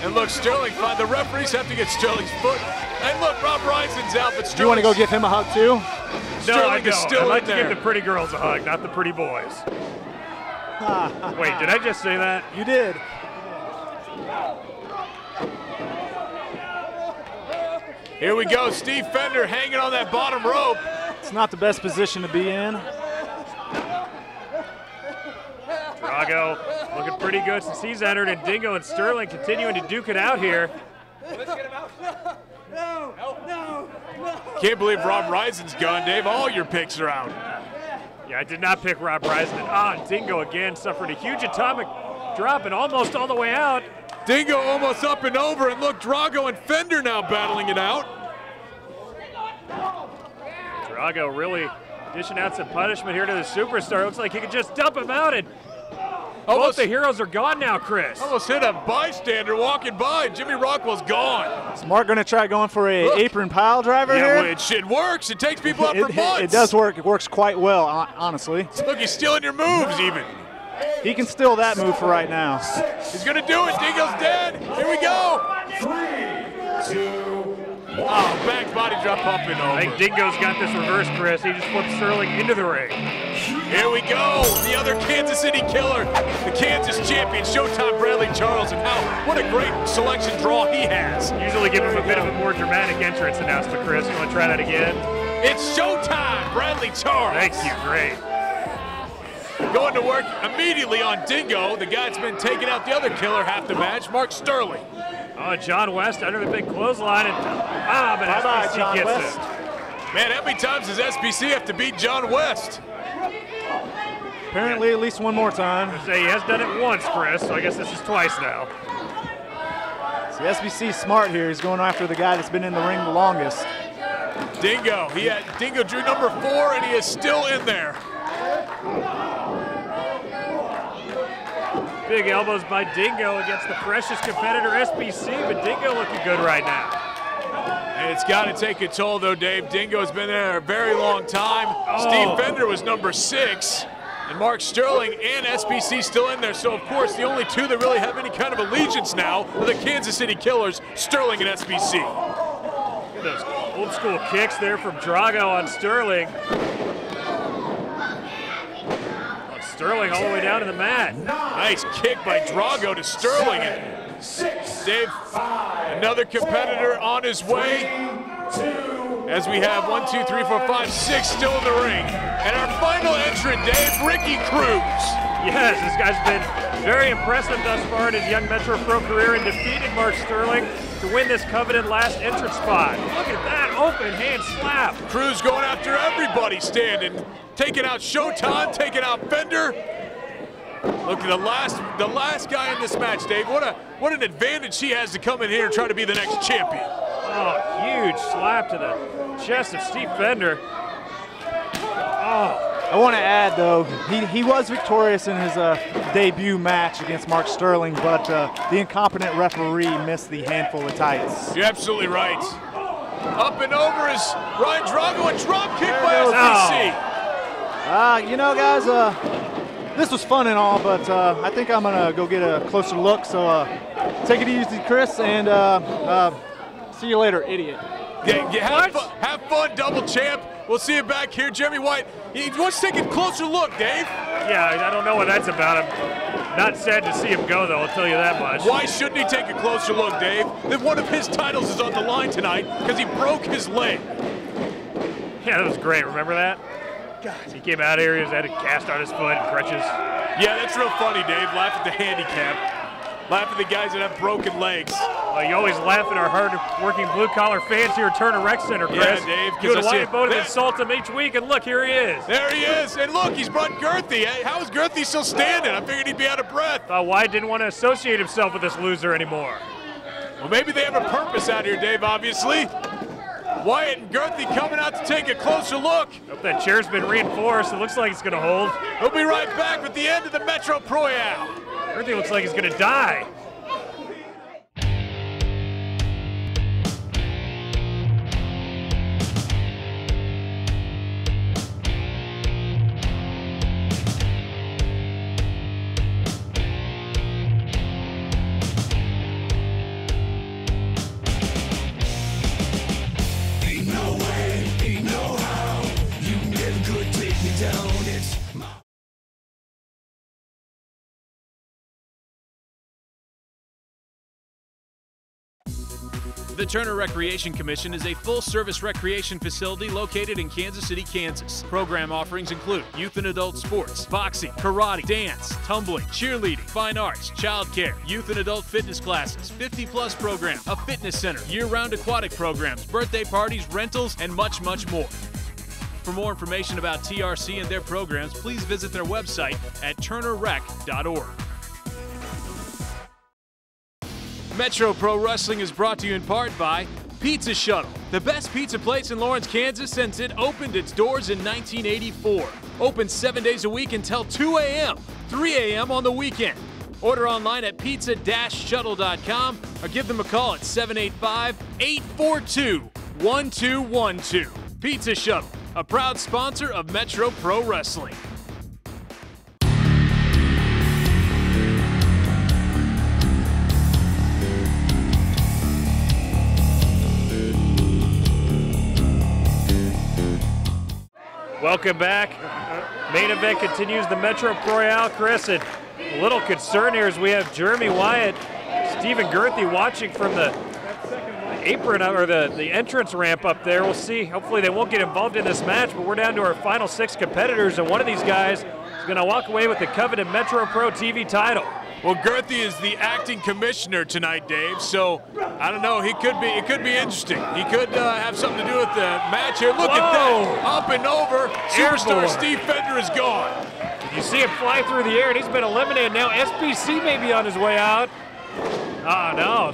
And look, Sterling, the referees have to get Sterling's foot. And look, Rob Rison's out, but Sterling. Do you want to go give him a hug too? No, I Sterling is don't. still I'd like in to there. give the pretty girls a hug, not the pretty boys. Wait, did I just say that? You did. Here we go, Steve Fender hanging on that bottom rope. It's not the best position to be in. Drago looking pretty good since he's entered, and Dingo and Sterling continuing to duke it out here. Can't believe Rob Rison's gone, Dave. All your picks are out. Yeah, I did not pick Rob Rison. Dingo again suffered a huge atomic drop and almost all the way out. Dingo almost up and over, and look, Drago and Fender now battling it out. Drago really dishing out some punishment here to the superstar. Looks like he could just dump him out, and both the heroes are gone now, Chris. Almost hit a bystander walking by. Jimmy Rockwell's gone. Is Mark going to try going for a apron pile driver here? Yeah, it works. It takes people out for months. It does work. It works quite well, honestly. Look, he's stealing your moves even. He can steal that move for right now. He's going to do it. Dingo's dead. Here we go. 3, 2, 1. Oh, back body drop up and over. I think Dingo's got this reverse, Chris. He just flipped Sterling into the ring. Here we go. The other Kansas City killer, the Kansas champion, Showtime Bradley Charles. And what a great selection draw he has. Usually give him a bit of a more dramatic entrance announcement, Chris. You want to try that again? It's Showtime Bradley Charles. Thank you. Great. Going to work immediately on Dingo, the guy that's been taking out the other killer half the match, Mark Sterling. Oh, John West under the big clothesline, and but SBC John gets West. it. Man, how many times does SBC have to beat John West? Apparently at least one more time. I say he has done it once, Chris, so I guess this is twice now. See, SBC's smart here. He's going after the guy that's been in the ring the longest. Dingo, Dingo drew number 4, and he is still in there. Big elbows by Dingo against the freshest competitor, SBC, but Dingo looking good right now. And it's got to take a toll, though, Dave. Dingo's been there a very long time. Oh. Steve Fender was number 6, and Mark Sterling and SBC still in there. So, of course, the only two that really have any kind of allegiance now are the Kansas City Killers, Sterling and SBC. Look at those old school kicks there from Drago on Sterling. Sterling all the way down to the mat. Nice kick by Drago to Sterling. 6. Dave, another competitor on his way. As we have 1, 2, 3, 4, 5, 6 still in the ring. And our final entrant, Dave, Ricky Cruz. Yes, this guy's been very impressive thus far in his young Metro Pro career and defeated Mark Sterling to win this coveted last entrance spot. Look at that open hand slap. Cruz going after everybody standing, taking out Showtime, taking out Fender. Look at the last guy in this match, Dave. What an advantage he has to come in here and try to be the next champion. Oh, huge slap to the chest of Steve Fender. Oh. I want to add, though, he was victorious in his debut match against Mark Sterling, but the incompetent referee missed the handful of tights. You're absolutely right. Up and over is Ryan Drago, a drop kick by SBC. You know, guys, this was fun and all, but I think I'm going to go get a closer look. So take it easy, Chris, and see you later, idiot. Yeah, have fun, double champ. We'll see you back here. Jeremy White, he wants to take a closer look, Dave. Yeah, I don't know what that's about. I'm not sad to see him go, though, I'll tell you that much. Why shouldn't he take a closer look, Dave? That one of his titles is on the line tonight because he broke his leg. Yeah, that was great. Remember that? God. He came out here, he had a cast on his foot and crutches. Yeah, that's real funny, Dave. Laugh at the handicap. Laugh at the guys that have broken legs. Well, you always laugh at our hard-working blue-collar fans here at Turner Rec Center, Chris. Yeah, Dave. You and Wyatt both insult him each week, and look, here he is. There he is. And look, he's brought Girthy. How is Girthy still standing? I figured he'd be out of breath. Wyatt didn't want to associate himself with this loser anymore. Well, maybe they have a purpose out here, Dave, obviously. Wyatt and Girthy coming out to take a closer look. Hope that chair's been reinforced. It looks like it's going to hold. We'll be right back with the end of the Metro Proyale. Girthy looks like he's going to die. The Turner Recreation Commission is a full-service recreation facility located in Kansas City, Kansas. Program offerings include youth and adult sports, boxing, karate, dance, tumbling, cheerleading, fine arts, childcare, youth and adult fitness classes, 50-plus program, a fitness center, year-round aquatic programs, birthday parties, rentals, and much, much more. For more information about TRC and their programs, please visit their website at turnerrec.org. Metro Pro Wrestling is brought to you in part by Pizza Shuttle, the best pizza place in Lawrence, Kansas since it opened its doors in 1984. Open 7 days a week until 2 a.m., 3 a.m. on the weekend. Order online at pizza-shuttle.com or give them a call at 785-842-1212. Pizza Shuttle, a proud sponsor of Metro Pro Wrestling. Welcome back. Main event continues, the Metro Proyale, Chris, and a little concern here as we have Jeremy Wyatt, Stephen Girthy watching from the apron or the entrance ramp up there. We'll see. Hopefully they won't get involved in this match, but we're down to our final 6 competitors, and one of these guys is going to walk away with the coveted Metro Pro TV title. Well, Girthy is the acting commissioner tonight, Dave, so I don't know. It could be interesting. He could have something to do with the match here. Look at that. Up and over. Superstar Steve Fender is gone. You see him fly through the air, and he's been eliminated. Now SBC may be on his way out. Oh, no.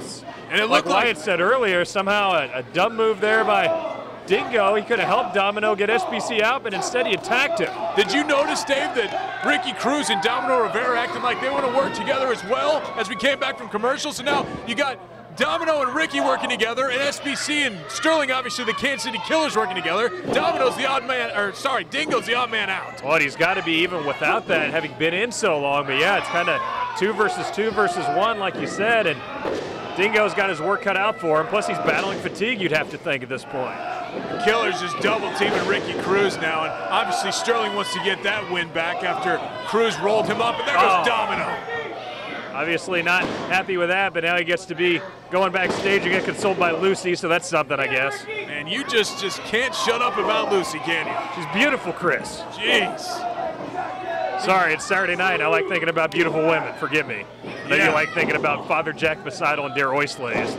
And it like looked Wyatt said earlier, somehow a dumb move there by Dingo. He could have helped Domino get SBC out, but instead he attacked him. Did you notice, Dave, that Ricky Cruz and Domino Rivera acting like they want to work together as well as we came back from commercials? So now you got Domino and Ricky working together, and SBC and Sterling, obviously the Kansas City Killers, working together. Domino's the odd man, or sorry, Dingo's the odd man out. Well, he's got to be even without that, having been in so long. But yeah, it's kind of 2 versus 2 versus 1, like you said, and Dingo's got his work cut out for him. Plus, he's battling fatigue, you'd have to think, at this point. The Killers just double teaming Ricky Cruz now, and obviously Sterling wants to get that win back after Cruz rolled him up, and there goes Domino. Obviously not happy with that, but now he gets to be going backstage and get consoled by Lucy, so that's something, I guess. And you just can't shut up about Lucy, can you? She's beautiful, Chris. Jeez. Sorry, it's Saturday night. I like thinking about beautiful women. Forgive me. Maybe you like thinking about Father Jack Poseidon and dear Oysleys.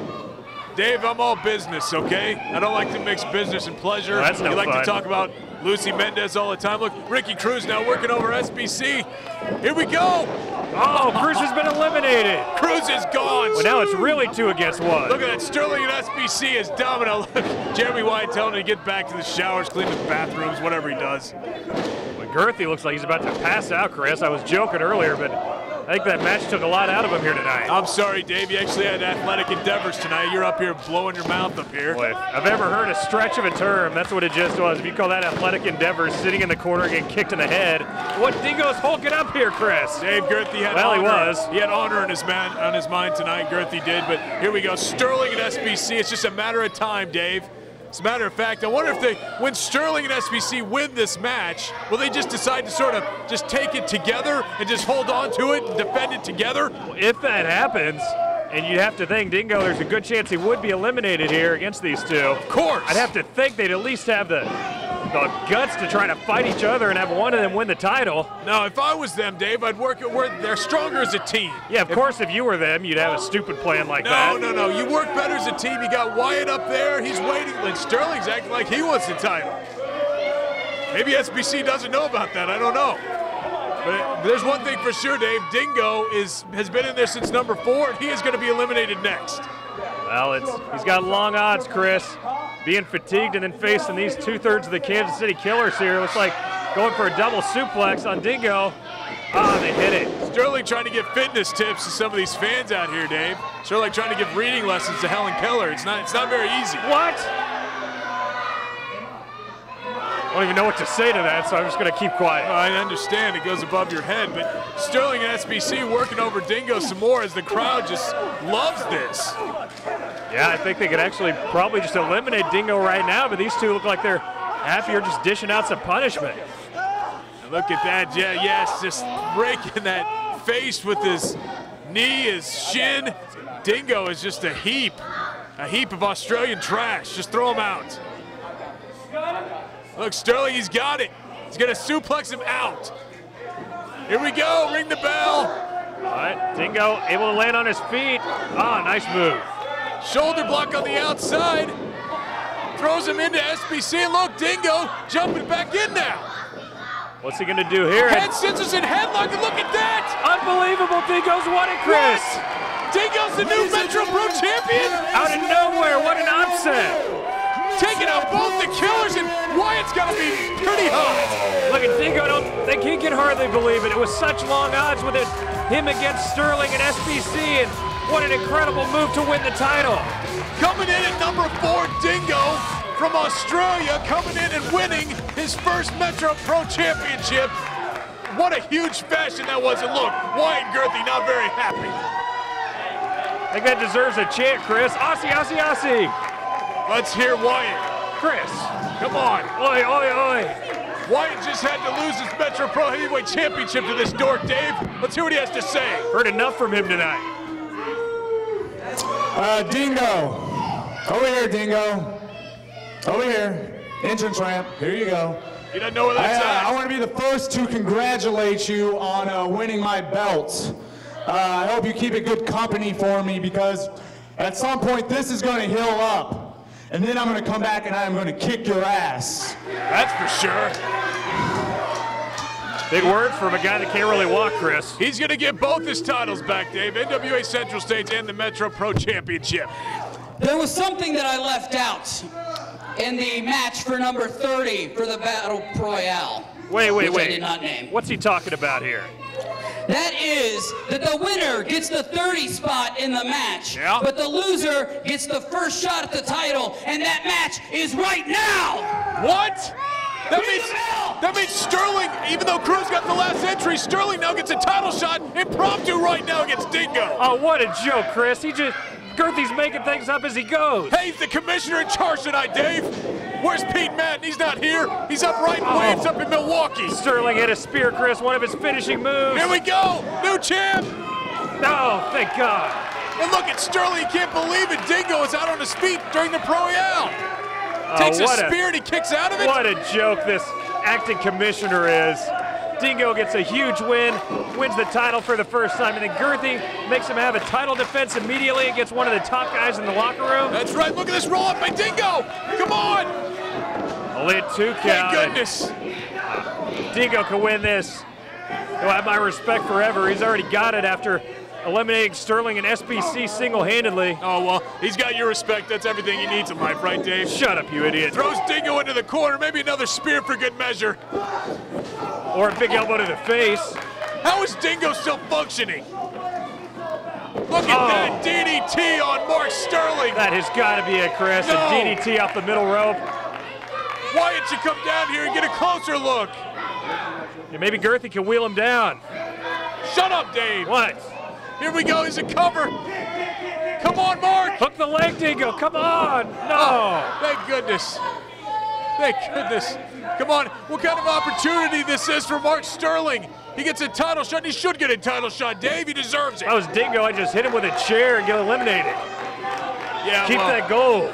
Dave, I'm all business, okay? I don't like to mix business and pleasure. Well, that's no you like fun. to talk about Lucy Mendez all the time. Look, Ricky Cruz now working over SBC. Here we go. Oh, Cruz has been eliminated. Cruz is gone. Well, now it's really 2 against 1. Look at that. Sterling and SBC is dominant. Jeremy Wyatt telling him to get back to the showers, clean the bathrooms, whatever he does. But Girthy looks like he's about to pass out, Chris. I was joking earlier, but I think that match took a lot out of him here tonight. I'm sorry, Dave. You actually had athletic endeavors tonight. You're up here blowing your mouth up here. Boy, if I've ever heard a stretch of a term, that's what it just was. If you call that athletic endeavors, sitting in the corner and getting kicked in the head, what dingo's hulking up here, Chris? Dave Girthy had He had honor on his mind tonight, Girthy did. But here we go. Sterling and SBC. It's just a matter of time, Dave. As a matter of fact, I wonder if when Sterling and SBC win this match, will they just decide to sort of just take it together and just hold on to it and defend it together? Well, if that happens, and you'd have to think Dingo, there's a good chance he would be eliminated here against these two. Of course. I'd have to think they'd at least have the guts to try to fight each other and have one of them win the title. No, if I was them, Dave, I'd work it where they're stronger as a team. Yeah, of course, if you were them, you'd have a stupid plan like that. No. You work better as a team. You got Wyatt up there. He's waiting. And Sterling's acting like he wants the title. Maybe SBC doesn't know about that. I don't know. But there's one thing for sure, Dave. Dingo has been in there since number 4, and he is going to be eliminated next. Well, he's got long odds, Chris. Being fatigued and then facing these 2/3 of the Kansas City Killers here. Looks like going for a double suplex on Dingo. Oh, they hit it. Sterling trying to give fitness tips to some of these fans out here, Dave. Sterling trying to give reading lessons to Helen Keller. It's not very easy. What? I don't even know what to say to that, so I'm just going to keep quiet. I understand it goes above your head, but Sterling and SBC working over Dingo some more as the crowd just loves this. Yeah, I think they could actually probably just eliminate Dingo right now, but these two look like they're happier just dishing out some punishment. And look at that, yes, just breaking that face with his knee, his shin. Dingo is just a heap of Australian trash. Just throw him out. Look, Sterling, he's got it. He's gonna suplex him out. Here we go, ring the bell. All right, Dingo able to land on his feet. Ah, nice move. Shoulder block on the outside. Throws him into SBC. Look, Dingo jumping back in now. What's he gonna do here? Head scissors and headlock, and look at that. Unbelievable, Dingo's won it, Chris. What? Dingo's the new Metro Pro champion. Out of nowhere, what an upset. Taking out both the Killers, and Wyatt's got to be pretty hot. Look at Dingo, he can hardly believe it. It was such long odds with him against Sterling and SBC, and what an incredible move to win the title. Coming in at number 4, Dingo from Australia, coming in and winning his first Metro Pro Championship. What a huge fashion that was, and look, Wyatt and Girthy not very happy. I think that deserves a chant, Chris. Aussie, Aussie, Aussie. Let's hear Wyatt. Chris, come on. Oi, oi, oi. Wyatt just had to lose his Metro Pro Heavyweight Championship to this dork, Dave. Let's hear what he has to say. Heard enough from him tonight. Dingo. Over here, Dingo. Over here. Entrance ramp. Here you go. He doesn't know where that's at. I want to be the first to congratulate you on winning my belt. I hope you keep it good company for me, because at some point this is going to heal up. And then I'm going to come back and I'm going to kick your ass. That's for sure. Big words from a guy that can't really walk, Chris. He's going to get both his titles back, Dave. NWA Central States and the Metro Pro Championship. There was something that I left out in the match for number 30 for the Battle Proyale. Wait. I did not name. What's he talking about here? That is that the winner gets the 30 spot in the match, but the loser gets the first shot at the title, and that match is right now. What? That means Sterling, even though Cruz got the last entry, Sterling now gets a title shot impromptu right now against Dingo. Oh, what a joke, Chris. Girthy's making things up as he goes. Hey, he's the commissioner in charge tonight, Dave. Where's Pete Madden? He's not here. He's up right in waves up in Milwaukee. Sterling hit a spear, Chris, one of his finishing moves. Here we go, new champ. Oh, thank God. And look at Sterling, he can't believe it. Dingo is out on his feet during the Proyale. Takes a spear and he kicks out of it. What a joke this acting commissioner is. Dingo gets a huge win, wins the title for the first time, and then Girthy makes him have a title defense immediately against one of the top guys in the locker room. That's right, look at this roll up by Dingo. Come on. Only a 2 count. Thank goodness. Dingo can win this. He'll have my respect forever. He's already got it after eliminating Sterling and SBC single-handedly. Oh, well, he's got your respect. That's everything he needs in life, right, Dave? Shut up, you idiot. Throws Dingo into the corner, maybe another spear for good measure. Or a big elbow to the face. How is Dingo still functioning? Look at that DDT on Mark Sterling. That has got to be it, Chris. No. A DDT off the middle rope. Wyatt should come down here and get a closer look. Yeah, maybe Girthy can wheel him down. Shut up, Dave. What? Here we go, he's a cover. Come on, Mark. Hook the leg, Dingo, come on. No. Oh, thank goodness. Thank goodness. Come on, what kind of opportunity this is for Mark Sterling. He gets a title shot, and he should get a title shot, Dave. He deserves it. If I was Dingo, I'd just hit him with a chair and get eliminated. Yeah, Keep that gold.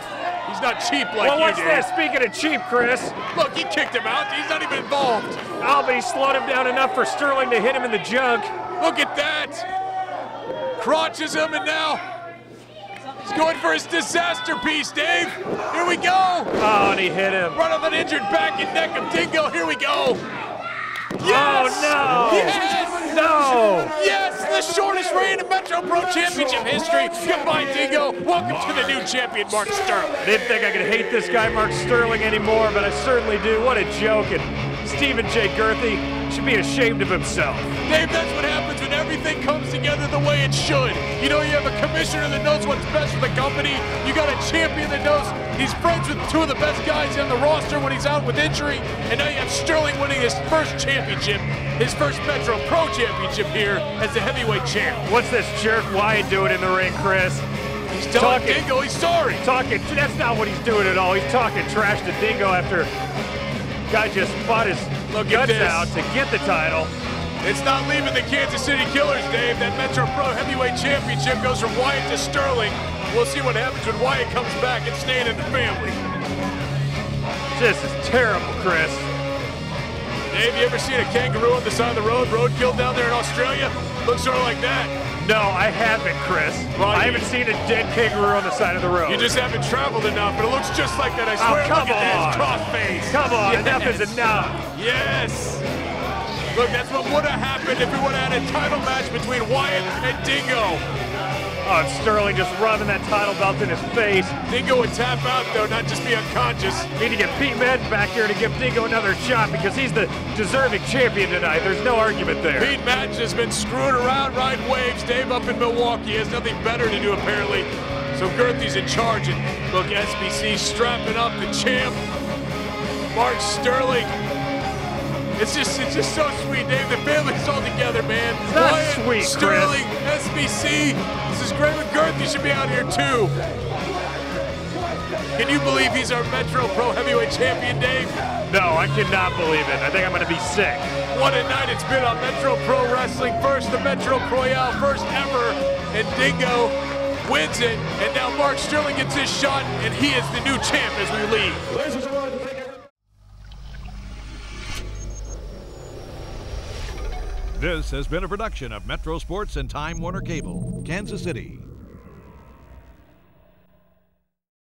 He's not cheap like well, you, what's Dave. this? Speaking of cheap, Chris. Look, he kicked him out. He's not even involved. Oh, but he slowed him down enough for Sterling to hit him in the junk. Look at that. Crotches him, and now he's going for his disaster piece, Dave. Here we go. Oh, and he hit him. Right on that injured back and neck of Dingo. Here we go. Yes! Oh, no. Yes! No. Yes, the shortest reign in Metro Pro Championship history. Goodbye, Dingo. Welcome to the new champion, Mark Sterling. I didn't think I could hate this guy, Mark Sterling, anymore, but I certainly do. What a joke. And Stephen J. Girthy should be ashamed of himself. Dave, that's what happens when everything comes together the way it should. You know, you have a commissioner that knows what's best for the company. You got a champion that knows he's friends with 2 of the best guys on the roster when he's out with injury. And now you have Sterling winning his first championship, his first Metro Pro Championship here as the heavyweight champ. What's this jerk Wyatt doing in the ring, Chris? He's telling Dingo he's sorry. That's not what he's doing at all. He's talking trash to Dingo after guy just fought his guts out to get the title. It's not leaving the Kansas City Killers, Dave. That Metro Pro Heavyweight Championship goes from Wyatt to Sterling. We'll see what happens when Wyatt comes back and staying in the family. This is terrible, Chris. Dave, you ever seen a kangaroo on the side of the road, roadkill down there in Australia? Looks sort of like that. No, I haven't, Chris. Well, I haven't seen a dead kangaroo on the side of the road. You just haven't traveled enough, but it looks just like that, I swear. Oh, come Look at on. this crossface. Come on, Yes. enough is enough. Yes. Look, that's what would have happened if we would have had a title match between Wyatt and Dingo. Oh, and Sterling just rubbing that title belt in his face. Dingo would tap out, though, not just be unconscious. Need to get Pete Madden back here to give Dingo another shot because he's the deserving champion tonight. There's no argument there. Pete Madden has been screwing around, riding waves. Dave up in Milwaukee has nothing better to do, apparently. So Girthy's in charge, and look, SBC strapping up the champ, Mark Sterling. It's just so sweet, Dave. The family's all together, man. It's not Wyatt, sweet, Sterling, Chris. SBC. This is great. Girthy should be out here too. Can you believe he's our Metro Pro Heavyweight Champion, Dave? No, I cannot believe it. I think I'm going to be sick. What a night it's been on Metro Pro Wrestling. First, the Metro Proyale, first ever, and Dingo wins it. And now Mark Sterling gets his shot, and he is the new champ as we leave. This has been a production of Metro Sports and Time Warner Cable, Kansas City.